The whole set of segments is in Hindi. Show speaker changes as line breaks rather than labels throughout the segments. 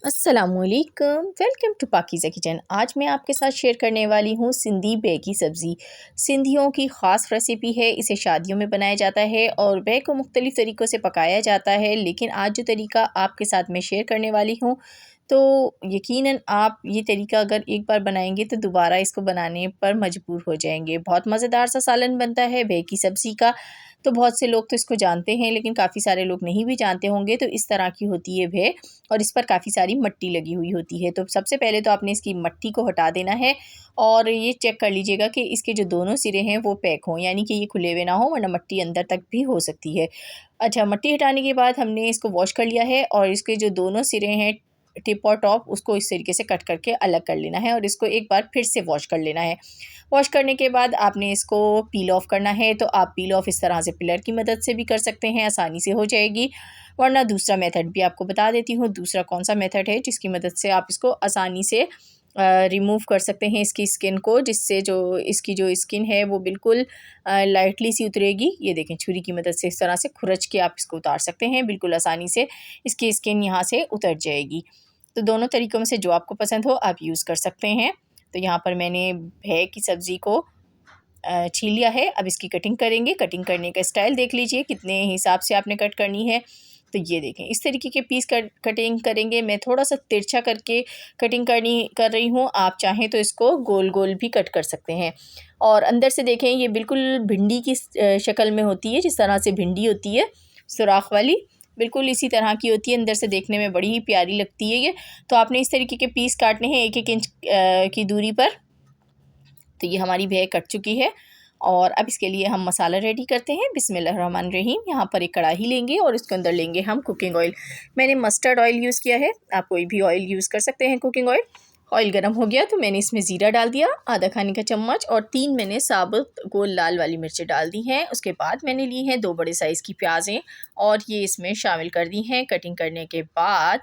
अस्सलामुअलैकुम, वेलकम टू पाकीज़ा किचन। आज मैं आपके साथ शेयर करने वाली हूँ सिंधी बे की सब्ज़ी। सिंधियों की ख़ास रेसिपी है। इसे शादियों में बनाया जाता है और बे को मुख्तलिफ़ तरीक़ों से पकाया जाता है, लेकिन आज जो तरीका आपके साथ मैं शेयर करने वाली हूँ तो यकीनन आप ये तरीका अगर एक बार बनाएंगे तो दोबारा इसको बनाने पर मजबूर हो जाएंगे। बहुत मज़ेदार सा सालन बनता है बे की सब्ज़ी का। तो बहुत से लोग तो इसको जानते हैं, लेकिन काफ़ी सारे लोग नहीं भी जानते होंगे। तो इस तरह की होती है बे और इस पर काफ़ी सारी मट्टी लगी हुई होती है। तो सबसे पहले तो आपने इसकी मट्टी को हटा देना है और ये चेक कर लीजिएगा कि इसके जो दोनों सिरे हैं वो पैक हों, यानी कि ये खुले हुए ना हो, वरना मट्टी अंदर तक भी हो सकती है। अच्छा, मट्टी हटाने के बाद हमने इसको वॉश कर लिया है और इसके जो दोनों सिरे हैं टिप और टॉप, उसको इस तरीके से कट करके अलग कर लेना है और इसको एक बार फिर से वॉश कर लेना है। वॉश करने के बाद आपने इसको पील ऑफ करना है। तो आप पील ऑफ इस तरह से पिलर की मदद से भी कर सकते हैं, आसानी से हो जाएगी। वरना दूसरा मेथड भी आपको बता देती हूँ। दूसरा कौन सा मेथड है जिसकी मदद से आप इसको आसानी से रिमूव कर सकते हैं इसकी स्किन को, जिससे जो इसकी जो स्किन है वो बिल्कुल लाइटली सी उतरेगी। ये देखें, छुरी की मदद से इस तरह से खुरच के आप इसको उतार सकते हैं, बिल्कुल आसानी से इसकी स्किन यहाँ से उतर जाएगी। तो दोनों तरीक़ों में से जो आपको पसंद हो आप यूज़ कर सकते हैं। तो यहाँ पर मैंने भे की सब्ज़ी को छील लिया है। अब इसकी कटिंग करेंगे। कटिंग करने का स्टाइल देख लीजिए, कितने हिसाब से आपने कट करनी है। तो ये देखें, इस तरीके के पीस कटिंग करेंगे। मैं थोड़ा सा तिरछा करके कटिंग कर रही हूँ। आप चाहें तो इसको गोल गोल भी कट कर सकते हैं। और अंदर से देखें, ये बिल्कुल भिंडी की शक्ल में होती है, जिस तरह से भिंडी होती है सुराख वाली, बिल्कुल इसी तरह की होती है। अंदर से देखने में बड़ी ही प्यारी लगती है ये। तो आपने इस तरीके के पीस काटने हैं 1-1 इंच की दूरी पर। तो ये हमारी भेह कट चुकी है और अब इसके लिए हम मसाला रेडी करते हैं। बिस्मिल्लाहिर्रहमानिर्रहीम। यहाँ पर एक कढ़ाई लेंगे और इसके अंदर लेंगे हम कुकिंग ऑयल। मैंने मस्टर्ड ऑयल यूज़ किया है, आप कोई भी ऑयल यूज़ कर सकते हैं कुकिंग ऑयल। ऑयल गर्म हो गया तो मैंने इसमें ज़ीरा डाल दिया, आधा खाने का चम्मच, और 3 मैंने साबुत गोल लाल वाली मिर्चें डाल दी हैं। उसके बाद मैंने ली हैं 2 बड़े साइज़ की प्याज़ें और ये इसमें शामिल कर दी हैं। कटिंग करने के बाद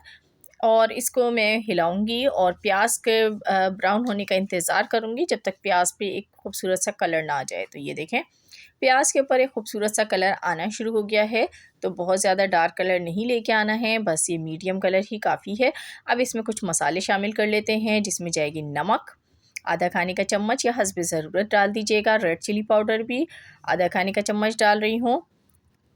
और इसको मैं हिलाऊंगी और प्याज के ब्राउन होने का इंतज़ार करूंगी जब तक प्याज पे एक खूबसूरत सा कलर ना आ जाए। तो ये देखें, प्याज के ऊपर एक खूबसूरत सा कलर आना शुरू हो गया है। तो बहुत ज़्यादा डार्क कलर नहीं लेके आना है, बस ये मीडियम कलर ही काफ़ी है। अब इसमें कुछ मसाले शामिल कर लेते हैं, जिसमें जाएगी नमक आधा खाने का चम्मच या हस्ब ज़रूरत डाल दीजिएगा। रेड चिली पाउडर भी आधा खाने का चम्मच डाल रही हूँ।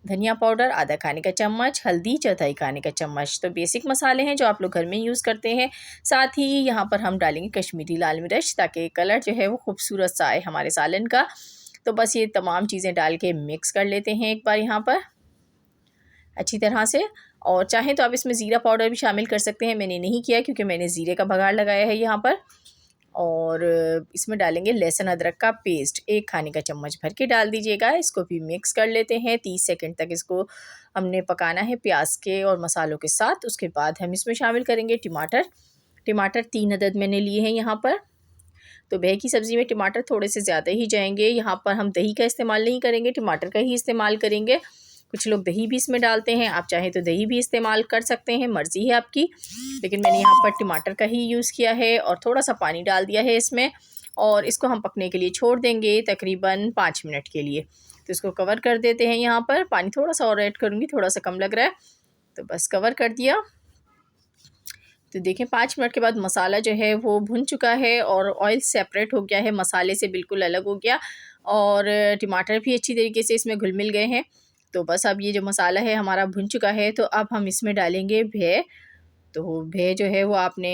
धनिया पाउडर आधा खाने का चम्मच, हल्दी चौथाई खाने का चम्मच। तो बेसिक मसाले हैं जो आप लोग घर में यूज़ करते हैं। साथ ही यहाँ पर हम डालेंगे कश्मीरी लाल मिर्च, ताकि कलर जो है वो खूबसूरत सा आए हमारे सालन का। तो बस ये तमाम चीज़ें डाल के मिक्स कर लेते हैं एक बार यहाँ पर अच्छी तरह से। और चाहें तो आप इसमें ज़ीरा पाउडर भी शामिल कर सकते हैं, मैंने नहीं किया क्योंकि मैंने ज़ीरे का बघार लगाया है यहाँ पर। और इसमें डालेंगे लहसुन अदरक का पेस्ट, 1 खाने का चम्मच भर के डाल दीजिएगा। इसको भी मिक्स कर लेते हैं। 30 सेकंड तक इसको हमने पकाना है प्याज के और मसालों के साथ। उसके बाद हम इसमें शामिल करेंगे टमाटर। टमाटर 3 अदद मैंने लिए हैं यहाँ पर। तो बे की सब्ज़ी में टमाटर थोड़े से ज़्यादा ही जाएंगे। यहाँ पर हम दही का इस्तेमाल नहीं करेंगे, टमाटर का ही इस्तेमाल करेंगे। कुछ लोग दही भी इसमें डालते हैं, आप चाहें तो दही भी इस्तेमाल कर सकते हैं, मर्ज़ी है आपकी। लेकिन मैंने यहाँ पर टमाटर का ही यूज़ किया है और थोड़ा सा पानी डाल दिया है इसमें। और इसको हम पकने के लिए छोड़ देंगे तकरीबन 5 मिनट के लिए। तो इसको कवर कर देते हैं। यहाँ पर पानी थोड़ा सा और ऐड करूँगी, थोड़ा सा कम लग रहा है, तो बस कवर कर दिया। तो देखें 5 मिनट के बाद मसाला जो है वो भुन चुका है और ऑयल सेपरेट हो गया है, मसाले से बिल्कुल अलग हो गया और टमाटर भी अच्छी तरीके से इसमें घुल मिल गए हैं। तो बस अब ये जो मसाला है हमारा भुन चुका है। तो अब हम इसमें डालेंगे भे। तो भे जो है वो आपने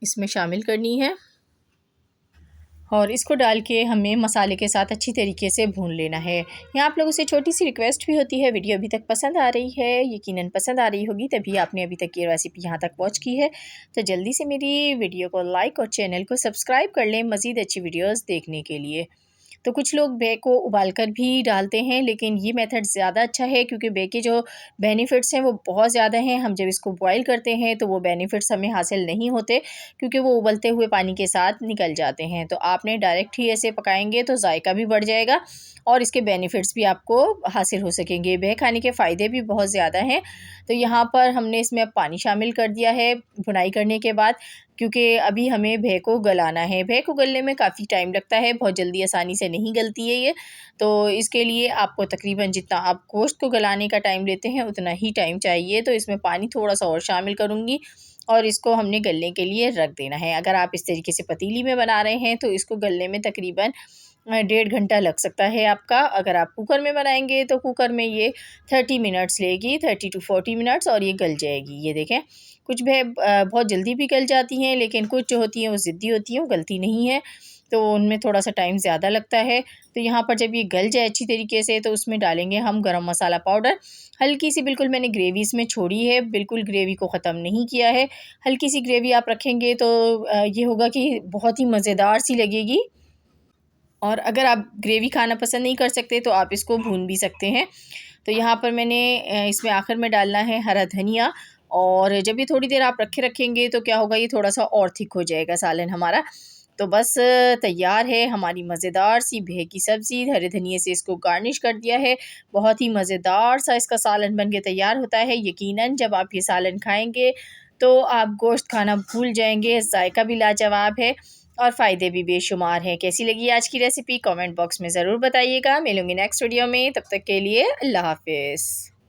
इसमें शामिल करनी है और इसको डाल के हमें मसाले के साथ अच्छी तरीके से भून लेना है। यहाँ आप लोगों से छोटी सी रिक्वेस्ट भी होती है, वीडियो अभी तक पसंद आ रही है, यकीनन पसंद आ रही होगी तभी आपने अभी तक ये रेसिपी यहाँ तक वॉच की है। तो जल्दी से मेरी वीडियो को लाइक और चैनल को सब्सक्राइब कर लें मज़ीद अच्छी वीडियोज़ देखने के लिए। तो कुछ लोग बे को उबालकर भी डालते हैं, लेकिन ये मेथड ज़्यादा अच्छा है क्योंकि बे के जो बेनिफिट्स हैं वो बहुत ज़्यादा हैं। हम जब इसको बॉईल करते हैं तो वो बेनिफिट्स हमें हासिल नहीं होते क्योंकि वो उबलते हुए पानी के साथ निकल जाते हैं। तो आपने डायरेक्ट ही ऐसे पकाएंगे तो जायका भी बढ़ जाएगा और इसके बेनिफिट्स भी आपको हासिल हो सकेंगे। बे खाने के फ़ायदे भी बहुत ज़्यादा हैं। तो यहाँ पर हमने इसमें अब पानी शामिल कर दिया है भुनाई करने के बाद, क्योंकि अभी हमें भे को गलाना है। भे को गलने में काफ़ी टाइम लगता है, बहुत जल्दी आसानी से नहीं गलती है ये। तो इसके लिए आपको तकरीबन जितना आप गोश्त को गलाने का टाइम लेते हैं उतना ही टाइम चाहिए। तो इसमें पानी थोड़ा सा और शामिल करूँगी और इसको हमने गलने के लिए रख देना है। अगर आप इस तरीके से पतीली में बना रहे हैं तो इसको गलने में तकरीबन 1.5 घंटा लग सकता है आपका। अगर आप कुकर में बनाएंगे तो कुकर में ये 30 मिनट्स लेगी, 30 to 40 मिनट्स, और ये गल जाएगी। ये देखें, कुछ भी बहुत जल्दी भी गल जाती हैं, लेकिन कुछ जो होती हैं वो ज़िद्दी होती हैं, वो गलती नहीं है, तो उनमें थोड़ा सा टाइम ज़्यादा लगता है। तो यहाँ पर जब ये गल जाए अच्छी तरीके से तो उसमें डालेंगे हम गरम मसाला पाउडर। हल्की सी बिल्कुल मैंने ग्रेवी इसमें छोड़ी है, बिल्कुल ग्रेवी को ख़त्म नहीं किया है। हल्की सी ग्रेवी आप रखेंगे तो ये होगा कि बहुत ही मज़ेदार सी लगेगी। और अगर आप ग्रेवी खाना पसंद नहीं कर सकते तो आप इसको भून भी सकते हैं। तो यहाँ पर मैंने इसमें आखिर में डालना है हरा धनिया, और जब ये थोड़ी देर आप रखेंगे तो क्या होगा, ये थोड़ा सा और थिक हो जाएगा सालन हमारा। तो बस तैयार है हमारी मज़ेदार सी भे की सब्ज़ी। हरे धनिए से इसको गार्निश कर दिया है, बहुत ही मज़ेदार सा इसका सालन बन के तैयार होता है। यकीनन जब आप ये सालन खाएंगे तो आप गोश्त खाना भूल जाएंगे। जायका भी लाजवाब है और फ़ायदे भी बेशुमार हैं। कैसी लगी आज की रेसिपी कमेंट बॉक्स में ज़रूर बताइएगा। मिलूँगी नेक्स्ट वीडियो में, तब तक के लिए अल्लाह हाफ़िज़।